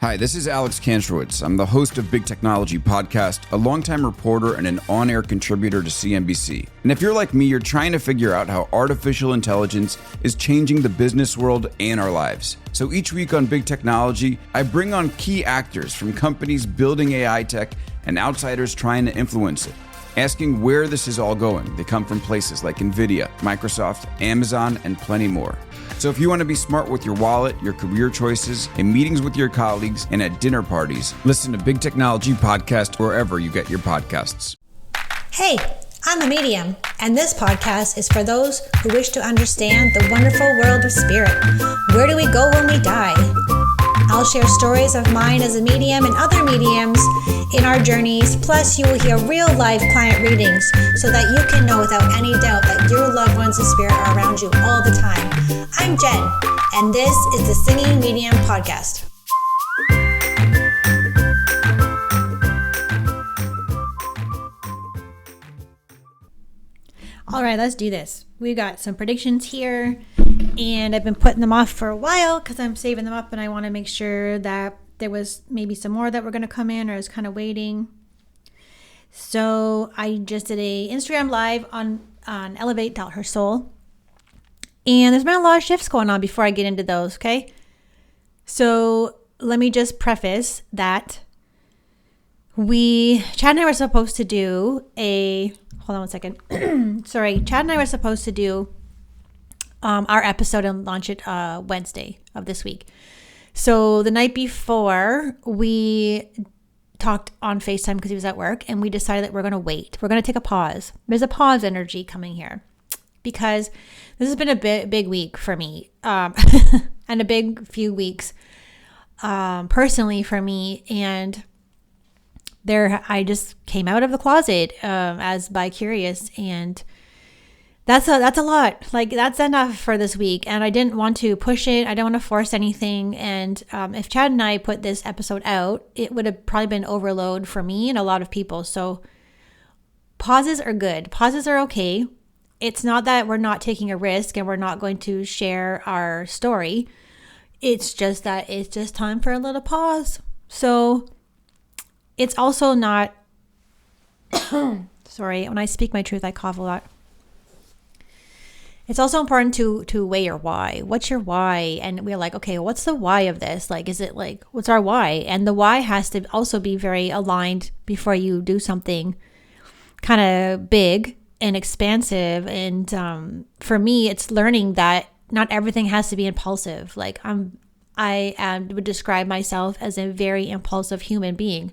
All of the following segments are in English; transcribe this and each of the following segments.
Hi, this is Alex Kantrowitz. I'm the host of Big Technology Podcast, a longtime reporter and an on-air contributor to CNBC. And if you're like me, you're trying to figure out how artificial intelligence is changing the business world and our lives. So each week on Big Technology, I bring on key actors from companies building AI tech and outsiders trying to influence it, asking where this is all going. They come from places like NVIDIA, Microsoft, Amazon, and plenty more. So if you want to be smart with your wallet, your career choices, in meetings with your colleagues, and at dinner parties, listen to Big Technology Podcast wherever you get your podcasts. Hey, I'm a medium, and this podcast is for those who wish to understand the wonderful world of spirit. Where do we go when we die? I'll share stories of mine as a medium and other mediums in our journeys, plus you will hear real life client readings so that you can know without any doubt that your loved ones in spirit are around you all the time. I'm Jen, and this is the Singing Medium Podcast. All right, let's do this. We got some predictions here, and I've been putting them off for a while because I'm saving them up, and I want to make sure that there was maybe some more that were going to come in, or I was kind of waiting. So I just did a Instagram live on Elevate Her Soul, and there's been a lot of shifts going on before I get into those, okay? So let me just preface that Chad and I were supposed to do hold on one second. Sorry, Chad and I were supposed to do our episode and launch it Wednesday of this week. So the night before, we talked on FaceTime because he was at work, and we decided that we're going to wait. We're going to take a pause. There's a pause energy coming here because this has been a big week for me and a big few weeks personally for me. And I just came out of the closet as bi-curious, and that's a lot. Like, that's enough for this week, and I didn't want to push it. I don't want to force anything. And if Chad and I put this episode out, it would have probably been overload for me and a lot of people. So pauses are good. Pauses are okay. It's not that we're not taking a risk and we're not going to share our story. It's just that it's just time for a little pause. So it's also not, sorry, when I speak my truth, I cough a lot. It's also important to weigh your why. What's your why? And we're like, okay, what's the why of this? Like, is it like, what's our why? And the why has to also be very aligned before you do something kind of big and expansive. And for me, it's learning that not everything has to be impulsive. Like, I would describe myself as a very impulsive human being.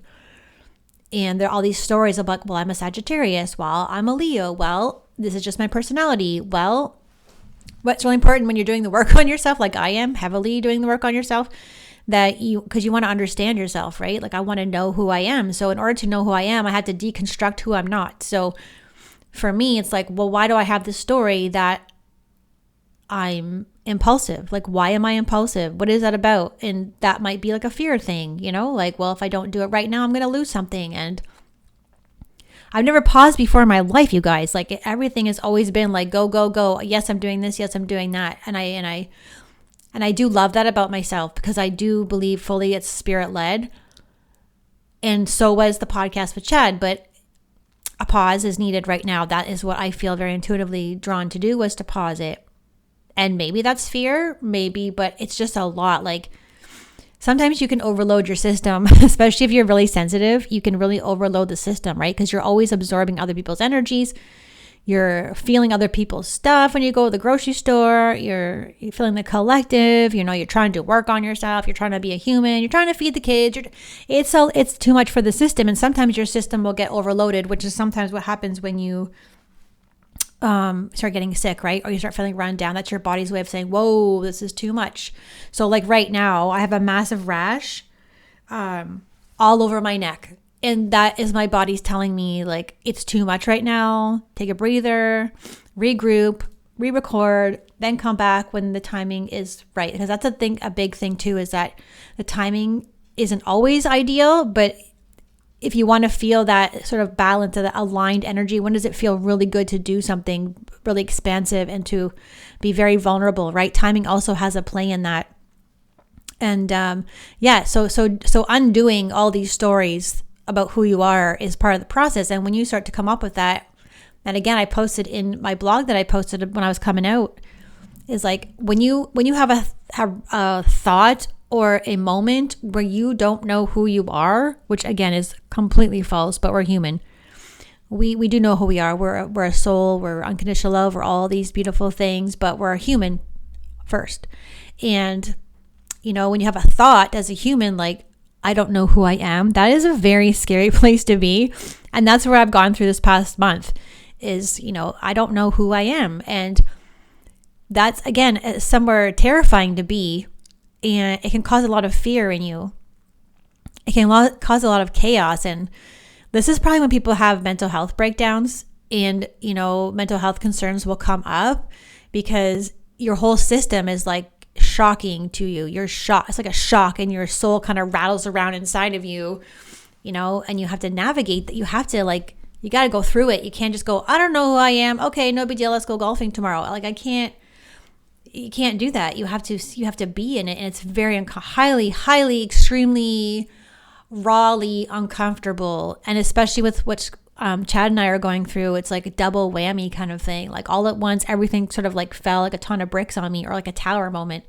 And there are all these stories of like, well, I'm a Sagittarius. Well, I'm a Leo. Well, this is just my personality. Well, what's really important when you're doing the work on yourself, like I am heavily doing the work on yourself, because you want to understand yourself, right? Like, I want to know who I am. So in order to know who I am, I had to deconstruct who I'm not. So for me, it's like, well, why do I have this story that I'm impulsive? Like, why am I impulsive? What is that about? And that might be like a fear thing, like, well, if I don't do it right now, I'm going to lose something. And I've never paused before in my life, you guys. Like, everything has always been like, go, go, go. Yes, I'm doing this. Yes, I'm doing that. And I do love that about myself, because I do believe fully it's spirit led. And so was the podcast with Chad, but a pause is needed right now. That is what I feel very intuitively drawn to do, was to pause it. And maybe that's fear, maybe, but it's just a lot. Like, sometimes you can overload your system, especially if you're really sensitive. You can really overload the system, right? Because you're always absorbing other people's energies. You're feeling other people's stuff when you go to the grocery store. You're feeling the collective. You're trying to work on yourself. You're trying to be a human. You're trying to feed the kids. It's too much for the system. And sometimes your system will get overloaded, which is sometimes what happens when you start getting sick, right? Or you start feeling run down. That's your body's way of saying, whoa, this is too much. So like right now, I have a massive rash all over my neck. And that is my body's telling me, like, it's too much right now. Take a breather, regroup, re-record, then come back when the timing is right. Because that's a big thing too, is that the timing isn't always ideal, but if you want to feel that sort of balance of that aligned energy, when does it feel really good to do something really expansive and to be very vulnerable, right? Timing also has a play in that. And so undoing all these stories about who you are is part of the process. And when you start to come up with that, and again, I posted in my blog that I posted when I was coming out, is like when you have a thought or a moment where you don't know who you are, which again is completely false, but we're human. We do know who we are. We're a soul. We're unconditional love. We're all these beautiful things, but we're a human first. And when you have a thought as a human, like, I don't know who I am, that is a very scary place to be. And that's where I've gone through this past month is, I don't know who I am. And that's, again, somewhere terrifying to be. And it can cause a lot of fear in you. It can cause a lot of chaos. And this is probably when people have mental health breakdowns and, mental health concerns will come up because your whole system is like shocking to you. You're shocked. It's like a shock and your soul kind of rattles around inside of you, and you have to navigate that. You have to you got to go through it. You can't just go, I don't know who I am. Okay, no big deal. Let's go golfing tomorrow. You can't do that. You have to be in it. And it's very highly, extremely rawly uncomfortable. And especially with what Chad and I are going through, it's like a double whammy kind of thing. Like all at once, everything sort of like fell like a ton of bricks on me, or like a tower moment.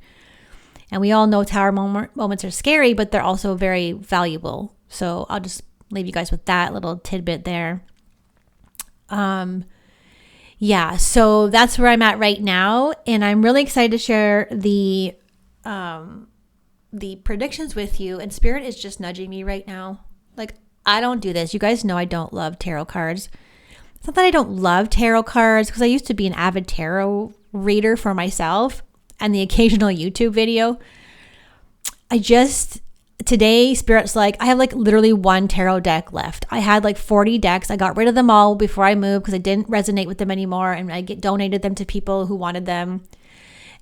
And we all know tower moments are scary, but they're also very valuable. So I'll just leave you guys with that little tidbit there. Yeah, so that's where I'm at right now. And I'm really excited to share the predictions with you. And Spirit is just nudging me right now. Like, I don't do this. You guys know I don't love tarot cards. It's not that I don't love tarot cards, because I used to be an avid tarot reader for myself and the occasional YouTube video. Today, Spirit's like, I have like literally one tarot deck left. I had like 40 decks. I got rid of them all before I moved because I didn't resonate with them anymore. And I donated them to people who wanted them.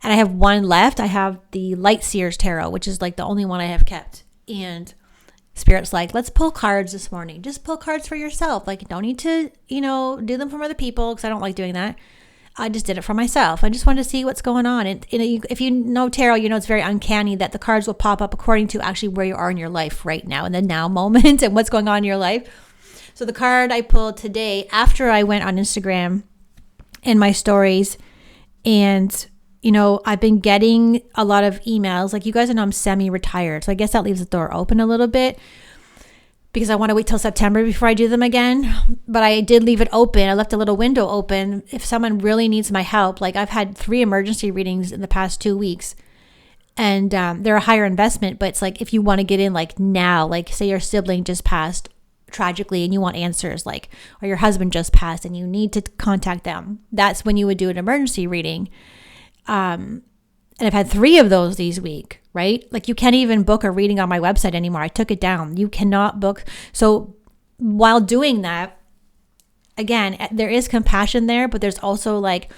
And I have one left. I have the Light Seers Tarot, which is like the only one I have kept. And Spirit's like, let's pull cards this morning. Just pull cards for yourself. Like, you don't need to, do them from other people, because I don't like doing that. I just did it for myself. I just wanted to see what's going on. And if you know tarot, it's very uncanny that the cards will pop up according to actually where you are in your life right now, in the now moment, and what's going on in your life. So the card I pulled today, after I went on Instagram in my stories, and I've been getting a lot of emails. Like, you guys know I'm semi-retired, so I guess that leaves the door open a little bit, because I want to wait till September before I do them again. But I did leave it open. I left a little window open if someone really needs my help. Like, I've had 3 emergency readings in the past 2 weeks, and they're a higher investment. But it's like, if you want to get in like now, like say your sibling just passed tragically and you want answers, like, or your husband just passed and you need to contact them, that's when you would do an emergency reading. And I've had 3 of those these week, right? Like, you can't even book a reading on my website anymore. I took it down. You cannot book. So while doing that, again, there is compassion there, but there's also like,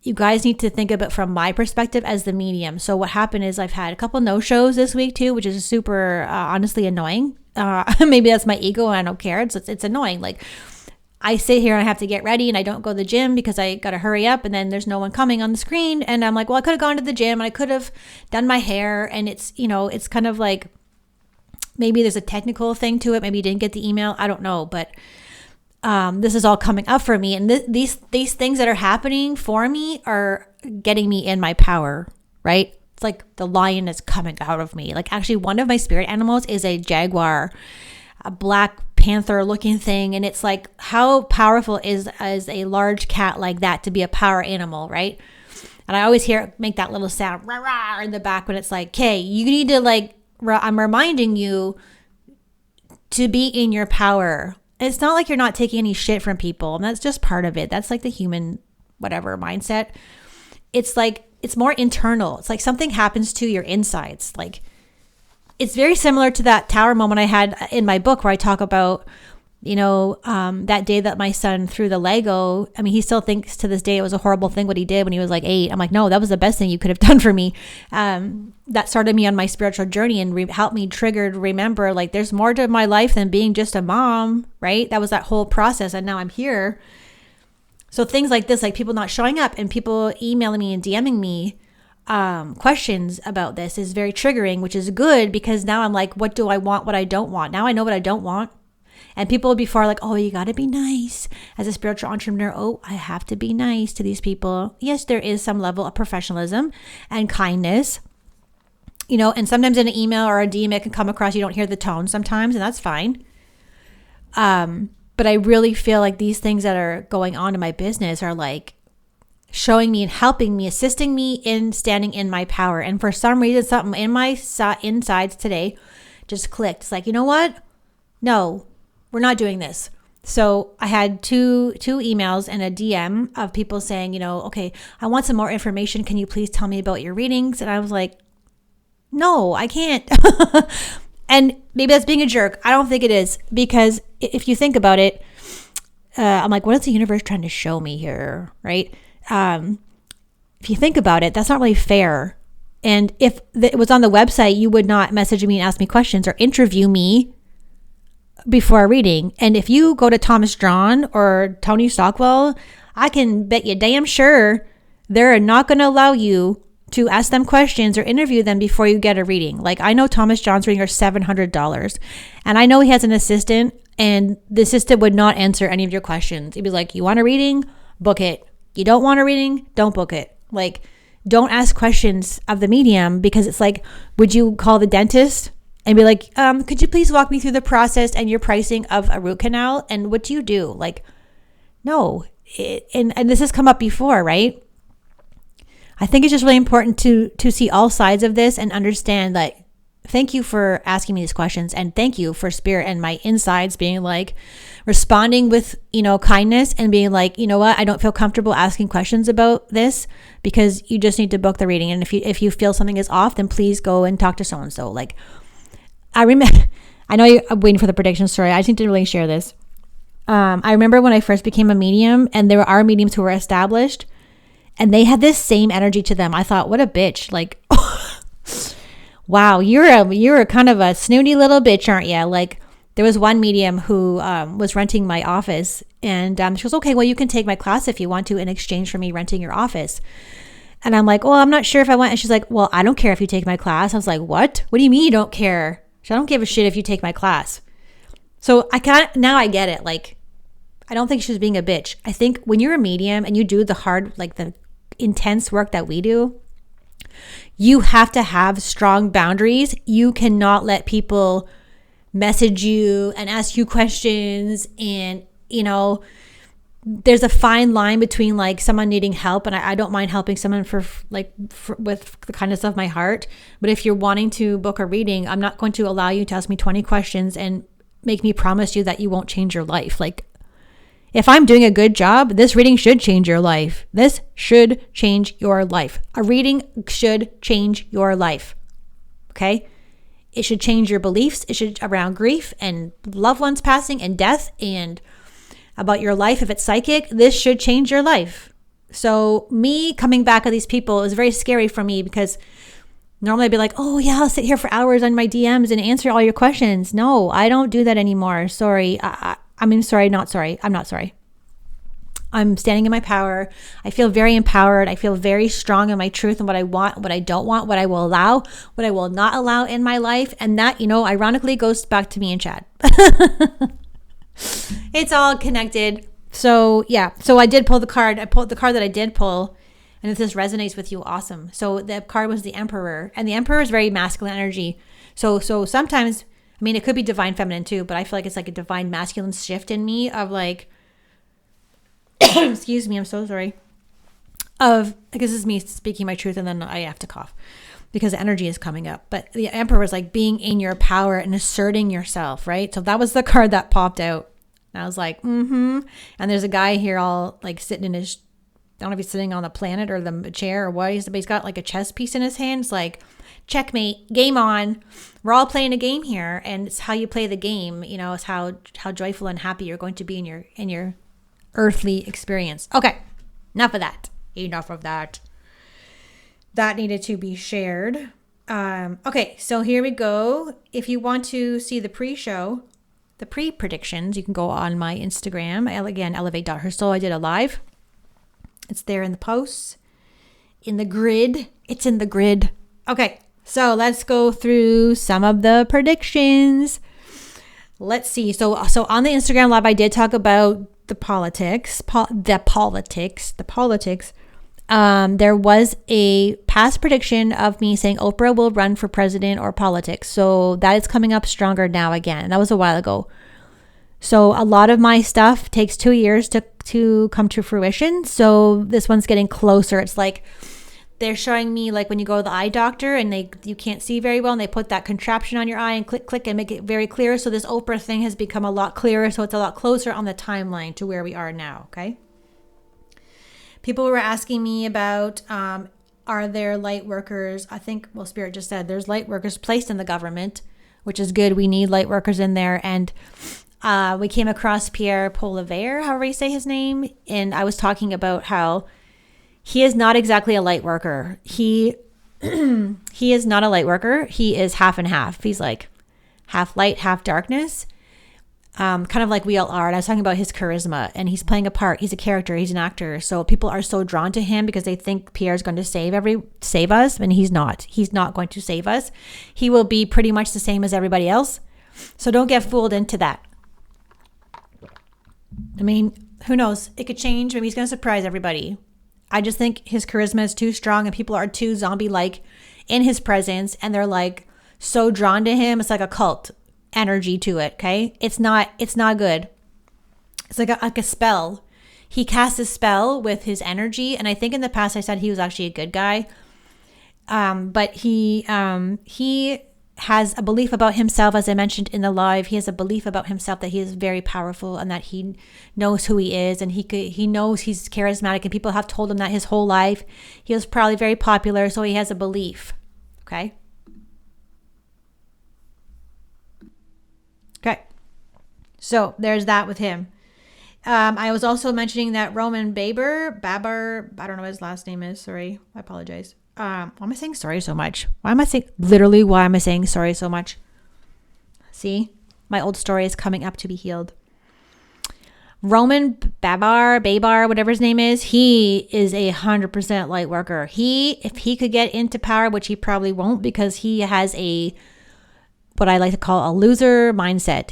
you guys need to think of it from my perspective as the medium. So what happened is I've had a couple no-shows this week too, which is super, honestly annoying. Maybe that's my ego and I don't care. It's annoying. Like, I sit here and I have to get ready and I don't go to the gym because I got to hurry up, and then there's no one coming on the screen. And I'm like, well, I could have gone to the gym and I could have done my hair. And it's, it's kind of like, maybe there's a technical thing to it. Maybe you didn't get the email. I don't know. But this is all coming up for me. And these things that are happening for me are getting me in my power, right? It's like the lion is coming out of me. Like, actually, one of my spirit animals is a jaguar, a black panther looking thing. And it's like, how powerful is a large cat like that to be a power animal, right? And I always hear it make that little sound rah, rah, in the back when it's like, okay, you need to I'm reminding you to be in your power. And it's not like you're not taking any shit from people, and that's just part of it. That's like the human whatever mindset. It's like, it's more internal. It's like something happens to your insides. Like, it's very similar to that tower moment I had in my book where I talk about, that day that my son threw the Lego. I mean, he still thinks to this day it was a horrible thing what he did when he was like 8. I'm like, no, that was the best thing you could have done for me. That started me on my spiritual journey and helped me remember, like, there's more to my life than being just a mom, right? That was that whole process. And now I'm here. So things like this, like people not showing up and people emailing me and DMing me, questions about this is very triggering, which is good because now I'm like, what do I want? What I don't want? Now I know what I don't want. And people before are like, oh, you got to be nice as a spiritual entrepreneur. Oh, I have to be nice to these people. Yes, there is some level of professionalism and kindness, and sometimes in an email or a DM, it can come across, you don't hear the tone sometimes, and that's fine. But I really feel like these things that are going on in my business are like showing me and helping me, assisting me in standing in my power. And for some reason, something in my insides today just clicked. It's like, you know what? No, we're not doing this. So I had two emails and a DM of people saying, okay, I want some more information. Can you please tell me about your readings? And I was like, no, I can't. And maybe that's being a jerk. I don't think it is, because if you think about it, I'm like, what is the universe trying to show me here, right? If you think about it, that's not really fair. And if it was on the website, you would not message me and ask me questions or interview me before a reading. And if you go to Thomas John or Tony Stockwell, I can bet you damn sure they're not going to allow you to ask them questions or interview them before you get a reading. Like, I know Thomas John's reading are $700, and I know he has an assistant, and the assistant would not answer any of your questions. He'd be like, you want a reading? Book it. You don't want a reading? Don't book it. Like, don't ask questions of the medium, because it's like, would you call the dentist and be like, could you please walk me through the process and your pricing of a root canal? And what do you do? Like, no. And this has come up before, right? I think it's just really important to see all sides of this and understand that. Thank you for asking me these questions, and thank you for spirit and my insides being like responding with, kindness and being like, you know what, I don't feel comfortable asking questions about this, because you just need to book the reading. And if you feel something is off, then please go and talk to so and so. Like, I know I'm waiting for the prediction story. I just need to really share this. I remember when I first became a medium, and there are mediums who were established, and they had this same energy to them. I thought, what a bitch. Like, wow, you're kind of a snooty little bitch, aren't you? Like, there was one medium who was renting my office, and she goes, okay, well, you can take my class if you want to in exchange for me renting your office. And I'm like, well, I'm not sure if I want. And she's like, well, I don't care if you take my class. I was like, what? What do you mean you don't care? I don't give a shit if you take my class. So now I get it. Like, I don't think she was being a bitch. I think when you're a medium and you do the hard, like the intense work that we do, you have to have strong boundaries. You cannot let people message you and ask you questions. And, there's a fine line between like someone needing help. And I don't mind helping someone with the kindness of my heart. But if you're wanting to book a reading, I'm not going to allow you to ask me 20 questions and make me promise you that you won't change your life. Like, if I'm doing a good job, this reading should change your life. This should change your life. A reading should change your life. Okay? It should change your beliefs. It should around grief and loved ones passing and death and about your life. If it's psychic, this should change your life. So me coming back at these people is very scary for me, because normally I'd be like, oh yeah, I'll sit here for hours on my DMs and answer all your questions. No, I don't do that anymore. Sorry. Not sorry. I'm not sorry. I'm standing in my power. I feel very empowered. I feel very strong in my truth and what I want, what I don't want, what I will allow, what I will not allow in my life. And that, ironically goes back to me and Chad. It's all connected. So yeah. So I did pull the card. I pulled the card that I did pull. And if this resonates with you, awesome. So the card was the Emperor. And the Emperor is very masculine energy. So sometimes, it could be divine feminine too, but I feel like it's like a divine masculine shift in me of like, excuse me, I'm so sorry. I guess this is me speaking my truth, and then I have to cough because the energy is coming up. But the Emperor is like being in your power and asserting yourself, right? So that was the card that popped out. And I was like, And there's a guy here all like sitting in his, I don't know if he's sitting on the planet or the chair or what, but he's got like a chess piece in his hands, like, checkmate, game on. We're all playing a game here, and it's how you play the game. It's how joyful and happy you're going to be in your earthly experience. Okay, enough of that. That needed to be shared. Okay, so here we go. If you want to see the pre-show, the pre-predictions, you can go on my Instagram. Again, elevate.hersoul. I did a live. It's there in the posts. in the grid. It's in the grid. Okay, so let's go through some of the predictions. Let's see. So on the Instagram Live, I did talk about the politics. There was a past prediction of me saying Oprah will run for president or politics. So that is coming up stronger now again. That was a while ago. So a lot of my stuff takes 2 years to come to fruition. So this one's getting closer. It's like they're showing me like when you go to the eye doctor and you can't see very well and they put that contraption on your eye and click and make it very clear. So this Oprah thing has become a lot clearer. So it's a lot closer on the timeline to where we are now. Okay. People were asking me about, are there light workers? I think, well, Spirit just said there's light workers placed in the government, which is good. We need light workers in there. And we came across Pierre Poilievre, however you say his name. And I was talking about how he is not exactly a light worker. He is not a light worker. He is half and half. He's like half light, half darkness. Kind of like we all are. And I was talking about his charisma, and he's playing a part. He's a character. He's an actor. So people are so drawn to him because they think Pierre's going to save us, and he's not. He's not going to save us. He will be pretty much the same as everybody else. So don't get fooled into that. I mean, who knows? It could change. Maybe he's going to surprise everybody. I just think his charisma is too strong, and people are too zombie-like in his presence, and they're like so drawn to him. It's like a cult energy to it. Okay. It's not good. It's like a spell. He casts a spell with his energy. And I think in the past I said he was actually a good guy. But he has a belief about himself. As I mentioned in the live, he has a belief about himself that he is very powerful and that he knows who he is, and he knows he's charismatic, and people have told him that his whole life. He was probably very popular. So he has a belief. Okay. Okay, so there's that with him. I was also mentioning that Roman Baber, I don't know what his last name is. Sorry, I apologize. Why am I saying sorry so much? Why am I saying sorry so much? See, my old story is coming up to be healed. Roman Babar, whatever his name is, he is 100% light worker. If he could get into power, which he probably won't, because he has what I like to call a loser mindset.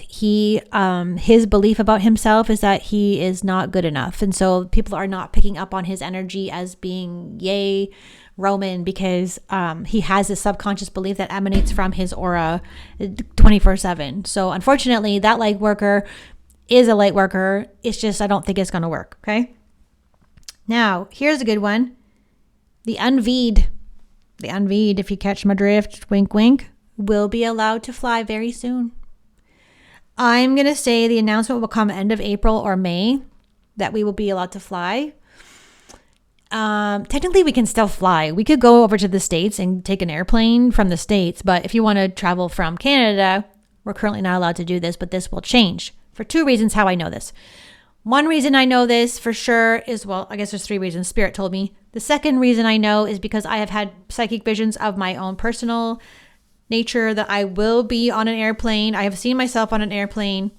His belief about himself is that he is not good enough. And so people are not picking up on his energy as being yay Roman, because he has this subconscious belief that emanates from his aura 24/7. So unfortunately, that light worker is a light worker. It's just, I don't think it's going to work. Okay. Now, here's a good one. The Unveed, if you catch my drift, wink, wink, will be allowed to fly very soon. I'm going to say the announcement will come end of April or May that we will be allowed to fly. Technically, we can still fly. We could go over to the States and take an airplane from the States. But if you want to travel from Canada, we're currently not allowed to do this, but this will change for 2 reasons how I know this. One reason I know this for sure is, well, I guess there's 3 reasons. Spirit told me. The second reason I know is because I have had psychic visions of my own personal nature that I will be on an airplane. I have seen myself on an airplane.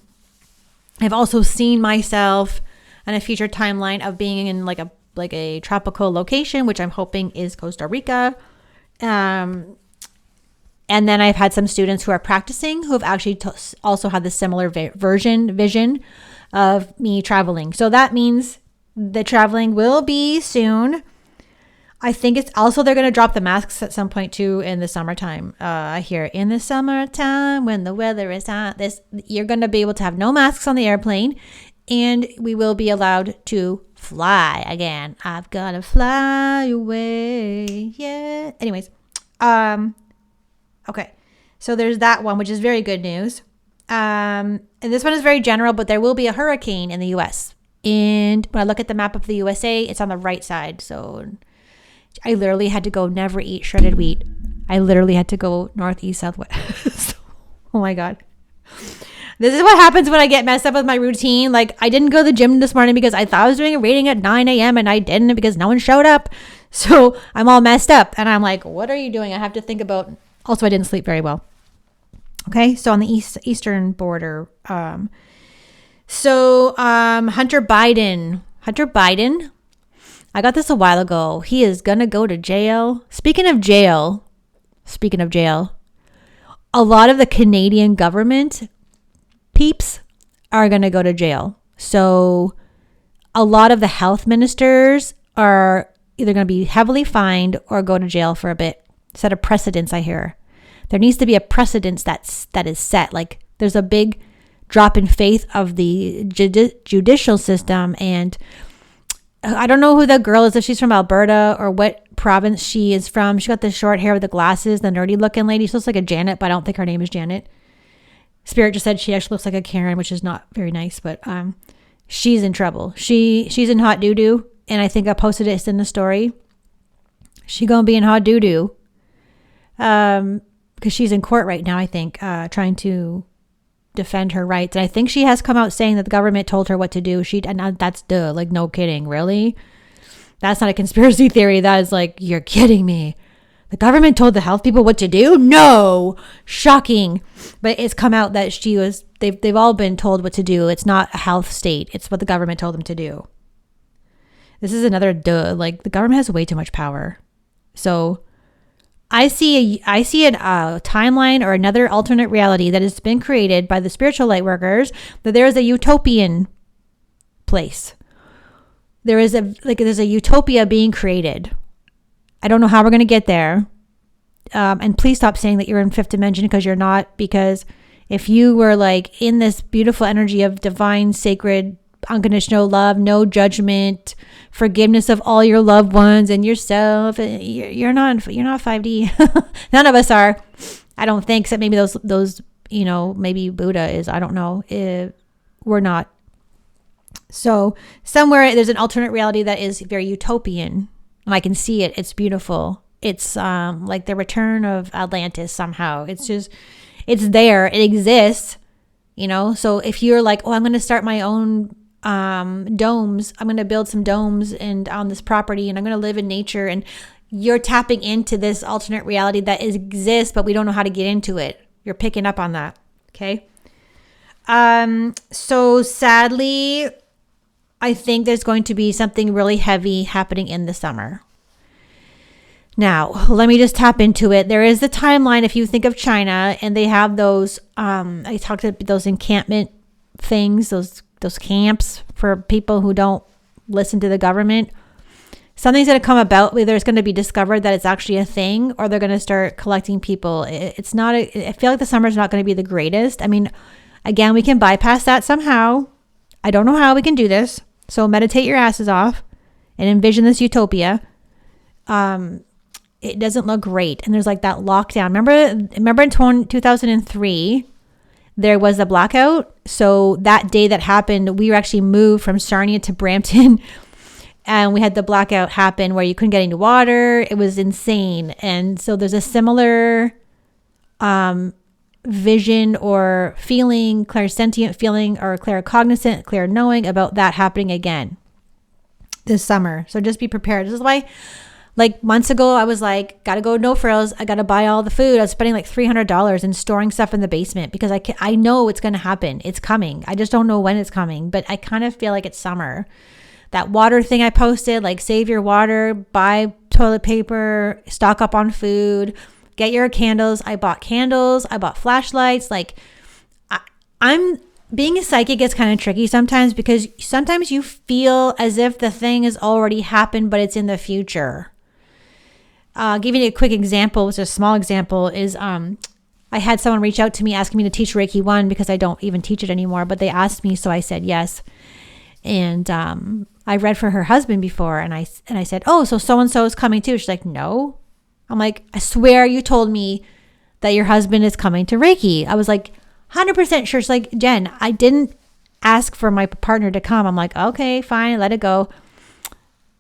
I've also seen myself on a future timeline of being in like a tropical location, which I'm hoping is Costa Rica. And then I've had some students who are practicing who have actually also had the similar vision of me traveling. So that means the traveling will be soon. I think it's also, they're going to drop the masks at some point too in the summertime. I hear in the summertime when the weather is hot, you're going to be able to have no masks on the airplane, and we will be allowed to fly again. I've got to fly away. Yeah. Anyways. Okay. So there's that one, which is very good news. And this one is very general, but there will be a hurricane in the US. And when I look at the map of the USA, it's on the right side. So I literally had to go never eat shredded wheat. I literally had to go northeast, southwest. Oh my God. This is what happens when I get messed up with my routine. Like, I didn't go to the gym this morning because I thought I was doing a reading at 9 a.m. and I didn't because no one showed up. So I'm all messed up. And I'm like, what are you doing? I have to think about. Also, I didn't sleep very well. Okay. So on the eastern border. Hunter Biden I got this a while ago. He is going to go to jail. Speaking of jail, a lot of the Canadian government peeps are going to go to jail. So a lot of the health ministers are either going to be heavily fined or go to jail for a bit. Set a precedence, I hear. There needs to be a precedence that is set. Like there's a big drop in faith of the judicial system. And I don't know who the girl is, if she's from Alberta or what province she is from. She got the short hair with the glasses, the nerdy looking lady. She looks like a Janet, but I don't think her name is Janet. Spirit just said she actually looks like a Karen, which is not very nice, but she's in trouble. She's in hot doo-doo, and I think I posted it in the story. She gonna be in hot doo-doo because she's in court right now, I think, trying to defend her rights. And I think she has come out saying that the government told her what to do. And that's like, no kidding, really? That's not a conspiracy theory. That is like, you're kidding me. The government told the health people what to do? No, shocking. But it's come out that they've all been told what to do. It's not a health state. It's what the government told them to do. This is another like the government has way too much power. So I see a timeline or another alternate reality that has been created by the spiritual light workers, that there is a utopian place. There's a utopia being created. I don't know how we're going to get there. And please stop saying that you're in fifth dimension, because you're not. Because if you were like in this beautiful energy of divine, sacred, unconditional love, no judgment, forgiveness of all your loved ones and yourself, you're not 5D. None of us are. I don't think. Except maybe those maybe Buddha is. I don't know. We're not. So somewhere there's an alternate reality that is very utopian. And I can see it. It's beautiful. It's like the return of Atlantis somehow. It's there. It exists. So if you're like, oh, I'm going to start my own domes. I'm going to build some domes and on this property, and I'm going to live in nature, and you're tapping into this alternate reality that exists, but we don't know how to get into it. You're picking up on that. Okay. So sadly, I think there's going to be something really heavy happening in the summer. Now, let me just tap into it. There is the timeline. If you think of China, and they have those, I talked about those encampment things, those camps for people who don't listen to the government. Something's going to come about. Whether it's going to be discovered that it's actually a thing, or they're going to start collecting people. It's not. I feel like the summer's not going to be the greatest. I mean, again, we can bypass that somehow. I don't know how we can do this. So meditate your asses off and envision this utopia. It doesn't look great. And there's like that lockdown. Remember in 2003, there was a blackout. So that day that happened, we were actually moved from Sarnia to Brampton. And we had the blackout happen where you couldn't get any water. It was insane. And so there's a similar vision or feeling, clairsentient feeling, or claircognizant, clear knowing about that happening again this summer. So just be prepared. This is why, like months ago, I was like, gotta go No Frills. I gotta buy all the food. I was spending like $300 and storing stuff in the basement because I know it's gonna happen. It's coming. I just don't know when it's coming, but I kind of feel like it's summer. That water thing I posted, like save your water, buy toilet paper, stock up on food, get your candles. I bought candles. I bought flashlights. Like I'm being a psychic gets kind of tricky sometimes, because sometimes you feel as if the thing has already happened, but it's in the future. Giving you a quick example, which is a small example, is I had someone reach out to me asking me to teach Reiki 1 because I don't even teach it anymore, but they asked me, so I said yes. And I read for her husband before, and I said, oh, so and so is coming too. She's like, no. I'm like, I swear you told me that your husband is coming to Reiki. I was like 100% sure. She's like, Jen, I didn't ask for my partner to come. I'm like, okay, fine, let it go.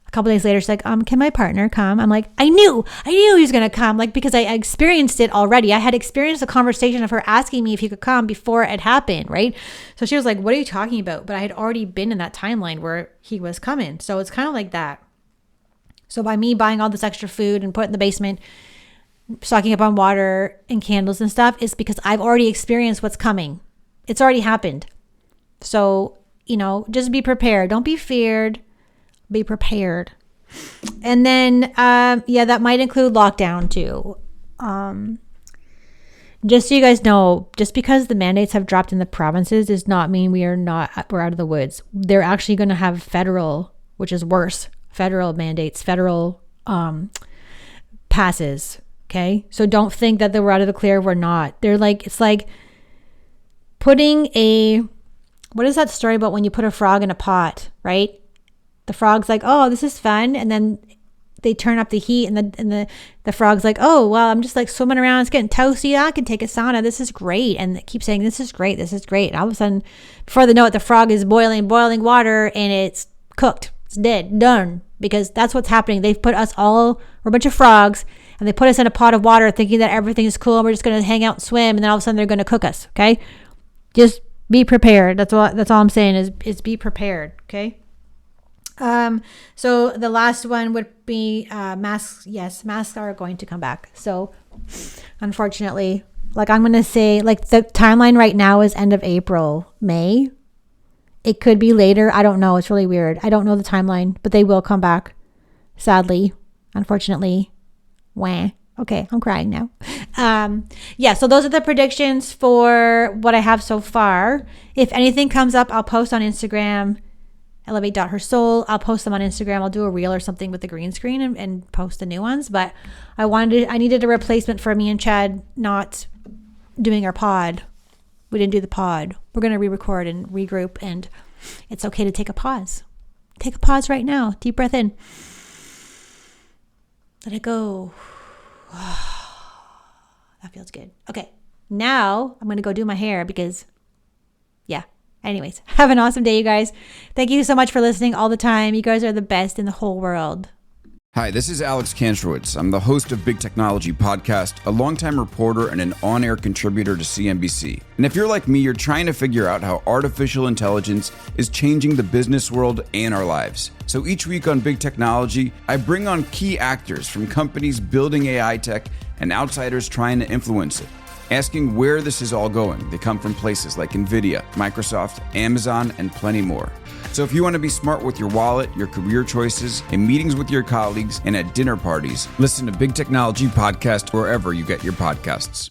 A couple days later, she's like, can my partner come? I'm like, I knew he was going to come, like, because I experienced it already. I had experienced a conversation of her asking me if he could come before it happened, right? So she was like, what are you talking about? But I had already been in that timeline where he was coming. So it's kind of like that. So by me buying all this extra food and put it in the basement, stocking up on water and candles and stuff, is because I've already experienced what's coming. It's already happened. So, just be prepared. Don't be feared. Be prepared. And then, that might include lockdown too. Just so you guys know, just because the mandates have dropped in the provinces does not mean we're out of the woods. They're actually going to have federal, which is worse, federal mandates, federal passes. Okay. So don't think that we're out of the clear. We're not. It's like putting what is that story about when you put a frog in a pot, right? The frog's like, oh, this is fun. And then they turn up the heat and the frog's like, oh, well, I'm just like swimming around. It's getting toasty. I can take a sauna. This is great. And they keep saying, this is great. This is great. And all of a sudden, before they know it, the frog is boiling water and it's cooked. It's dead, done. Because that's what's happening. They've put us we're a bunch of frogs, and they put us in a pot of water thinking that everything is cool and we're just going to hang out and swim. And then all of a sudden they're going to cook us. Okay. Just be prepared. That's all I'm saying is be prepared. Okay. So the last one would be masks. Yes, masks are going to come back. So unfortunately, like I'm going to say, like the timeline right now is end of April, May. It could be later. I don't know. It's really weird. I don't know the timeline, but they will come back. Sadly, unfortunately. Wah. Okay, I'm crying now. So those are the predictions for what I have so far. If anything comes up, I'll post on Instagram. Elevate.hersoul. I'll post them on Instagram. I'll do a reel or something with the green screen and post the new ones. But I needed a replacement for me and Chad not doing our pod. We didn't do the pod. We're going to re-record and regroup, and it's okay to take a pause. Take a pause right now. Deep breath in. Let it go. That feels good. Okay. Now I'm going to go do my hair because, anyways, have an awesome day, you guys. Thank you so much for listening all the time. You guys are the best in the whole world. Hi, this is Alex Kantrowitz. I'm the host of Big Technology Podcast, a longtime reporter and an on-air contributor to CNBC. And if you're like me, you're trying to figure out how artificial intelligence is changing the business world and our lives. So each week on Big Technology, I bring on key actors from companies building AI tech and outsiders trying to influence it, asking where this is all going. They come from places like NVIDIA, Microsoft, Amazon, and plenty more. So if you want to be smart with your wallet, your career choices, in meetings with your colleagues, and at dinner parties, listen to Big Technology Podcast wherever you get your podcasts.